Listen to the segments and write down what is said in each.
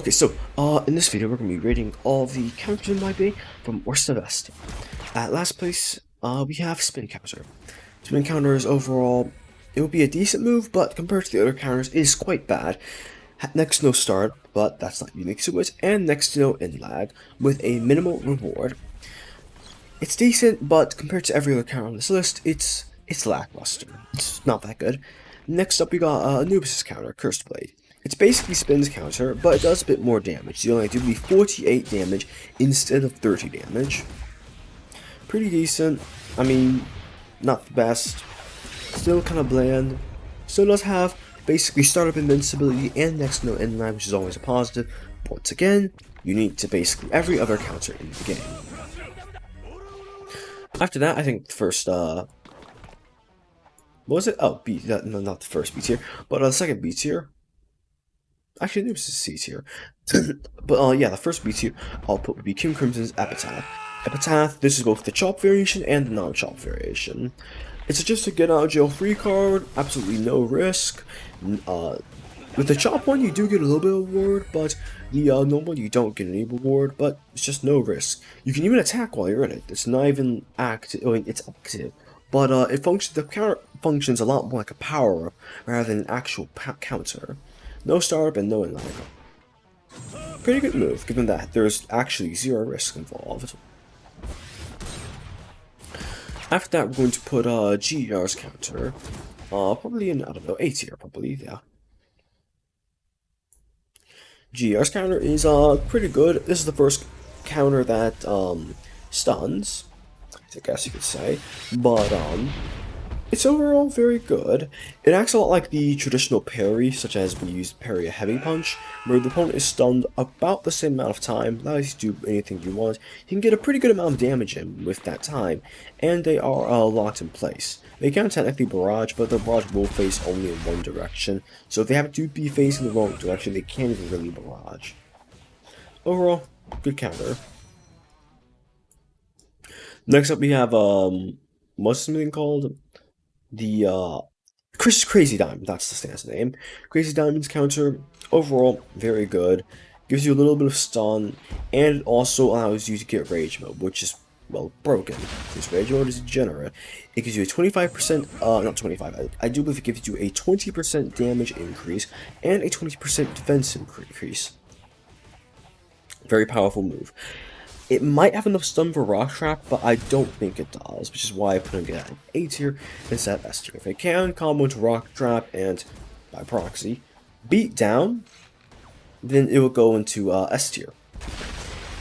Okay, so in this video we're going to be rating all the counters in YBA from worst to best. At last place, we have Spin Counter. Spin Counter is overall, it would be a decent move, but compared to the other counters, it is quite bad. Next to no start, but that's not unique to it, and next to no end lag, with a minimal reward. It's decent, but compared to every other counter on this list, it's lackluster. It's not that good. Next up we got Anubis' counter, Cursed Blade. It's basically Spin's counter, but it does a bit more damage. You only do 48 damage instead of 30 damage. Pretty decent. I mean, not the best. Still kind of bland. Still does have basically startup invincibility and next to no end lag, which is always a positive. Once again, unique to basically every other counter in the game. After that, I think the first, what was it? Oh, B, no, not the first B tier, but the second B tier. Actually, this is C tier. But yeah, the first B tier I'll put would be King Crimson's Epitaph. Epitaph, this is both the chop variation and the non-chop variation. It's just a get out of jail free card, absolutely no risk. With the chop one, you do get a little bit of reward, but the normal you don't get any reward, but it's just no risk. You can even attack while you're in it. It's not even active. I mean, it's active, but it functions. The counter functions a lot more like a power up rather than an actual counter. No startup and no end lag. Pretty good move, given that there's actually zero risk involved. After that, we're going to put GER's counter, probably in, I don't know, A tier, probably, yeah. GER's counter is pretty good. This is the first counter that stuns, I guess you could say, but it's overall very good. It acts a lot like the traditional parry, such as when you use parry a heavy punch, where the opponent is stunned about the same amount of time, allows you to do anything you want. You can get a pretty good amount of damage in with that time, and they are locked in place. They can technically barrage, but the barrage will face only in one direction, so if they happen to be facing the wrong direction, they can't even really barrage. Overall, good counter. Next up we have, what's something called? The Crazy Diamond, that's the stance name. Crazy Diamond's counter, overall, very good. Gives you a little bit of stun, and it also allows you to get Rage Mode, which is, well, broken. This Rage Mode is degenerate. It gives you a 25%, not 25, I do believe it gives you a 20% damage increase, and a 20% defense increase. Very powerful move. It might have enough stun for Rock Trap, but I don't think it does, which is why I put it at an A tier instead of S tier. If it can combo into Rock Trap and, by proxy, beat down, then it will go into S tier.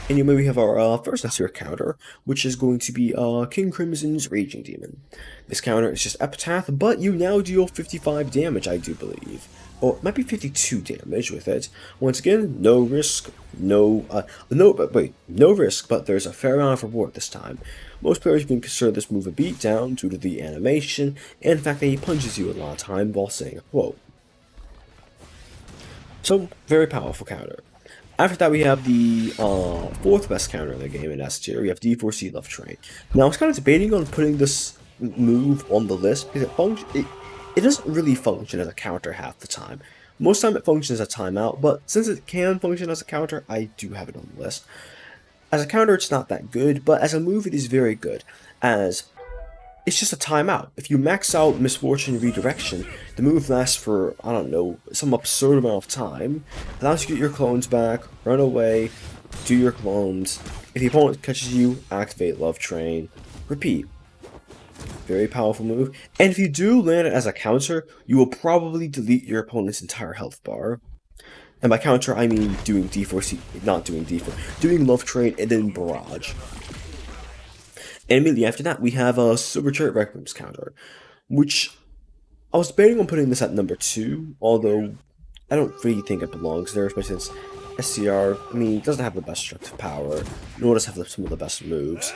Anyway, we have our first S tier counter, which is going to be King Crimson's Raging Demon. This counter is just Epitaph, but you now deal 55 damage, I do believe. Or it might be 52 damage with it. Once again, no risk, no risk, but there's a fair amount of reward this time. Most players can consider this move a beatdown due to the animation, and the fact that he punches you a lot of time while saying a quote. So, very powerful counter. After that, we have the fourth best counter in the game in S tier. We have D4C Love Train. Now, I was kind of debating on putting this move on the list because it doesn't really function as a counter half the time. Most time it functions as a timeout, but since it can function as a counter, I do have it on the list. As a counter, it's not that good, but as a move, it is very good, as it's just a timeout. If you max out Misfortune Redirection, the move lasts for, I don't know, some absurd amount of time, allows you to get your clones back, run away, do your clones. If the opponent catches you, activate Love Train, repeat. Very powerful move, and if you do land it as a counter, you will probably delete your opponent's entire health bar. And by counter, I mean doing D4C, not doing D4, doing Love Train and then Barrage. And immediately after that, we have a Silver Chariot Requiem's counter, which I was debating on putting this at number 2, although I don't really think it belongs there, especially since SCR, I mean, it doesn't have the best destructive power, nor does it have some of the best moves.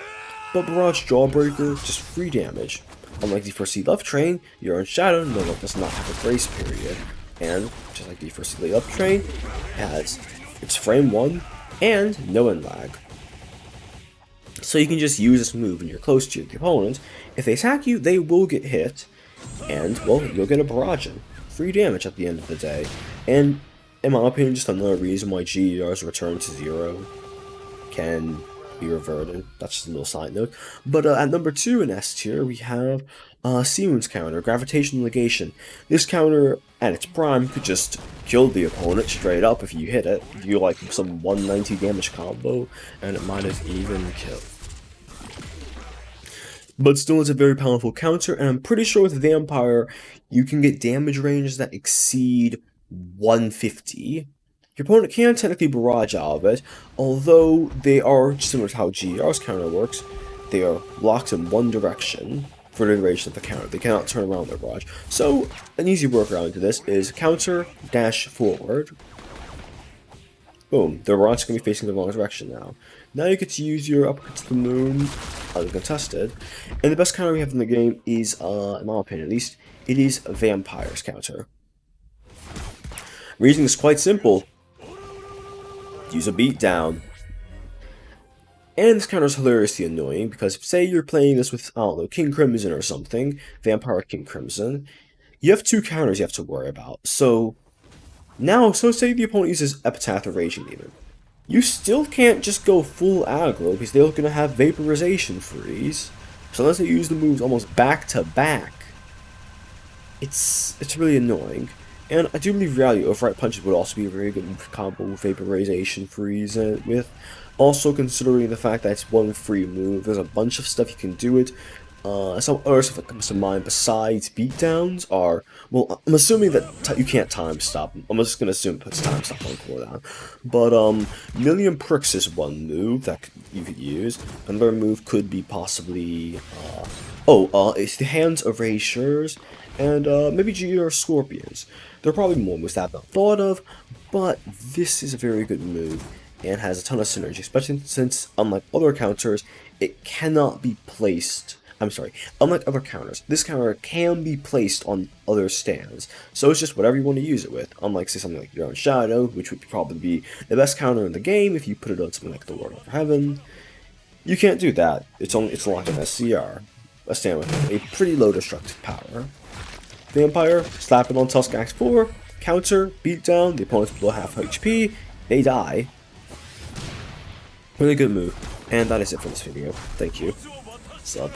But Barrage Jawbreaker, just free damage. Unlike D4C Love Train, you're unshadowed, no one does not have a grace period. And, just like D4C Love Train, has its frame 1 and no end lag. So you can just use this move when you're close to your opponent. If they attack you, they will get hit, and, well, you'll get a barrage in. Free damage at the end of the day. And in my opinion, just another reason why GER's return to 0 can be reverted. That's just a little side note. But at number 2 in S tier, we have Siemens counter, Gravitational Negation. This counter, at its prime, could just kill the opponent straight up if you hit it. You like some 190 damage combo, and it might have even killed. But still, it's a very powerful counter, and I'm pretty sure with Vampire, you can get damage ranges that exceed 150. Your opponent can technically barrage out of it, although they are similar to how GER's counter works. They are locked in one direction for the duration of the counter. They cannot turn around their barrage. So, an easy workaround to this is counter, dash forward. Boom, the barrage is going to be facing the wrong direction now. Now you get to use your uppercut to the moon uncontested. And the best counter we have in the game is, in my opinion at least, it is Vampire's counter. Reasoning is quite simple. Use a beatdown. And this counter is hilariously annoying because say you're playing this with, I don't know, King Crimson or something, Vampire King Crimson, you have 2 counters you have to worry about. So say the opponent uses Epitaph or Raging Demon. You still can't just go full aggro because they're going to have Vaporization Freeze. So unless they use the moves almost back to back, it's really annoying. And I do believe Reality Override Punches would also be a very good combo with Vaporization Freeze with. Also considering the fact that it's one free move, there's a bunch of stuff you can do it. Some other stuff that comes to mind besides beatdowns are, well, I'm assuming that you can't time stop. I'm just gonna assume it puts time stop on cooldown. But Million Pricks is one move that you could use. Another move could be possibly it's the Hands of Erasures and maybe GER Scorpions. There are probably more moves that I've not thought of, but this is a very good move and has a ton of synergy, especially since, unlike other counters, it cannot be placed. Unlike other counters, this counter can be placed on other stands, so it's just whatever you want to use it with. Unlike, say, something like Your Own Shadow, which would probably be the best counter in the game if you put it on something like the Lord of Heaven. You can't do that. It's locked on SCR, a stand with a pretty low destructive power. Vampire, slap it on Tusk Axe 4, counter, beatdown, the opponent's below half HP, they die. Really good move. And that is it for this video. Thank you. Sub.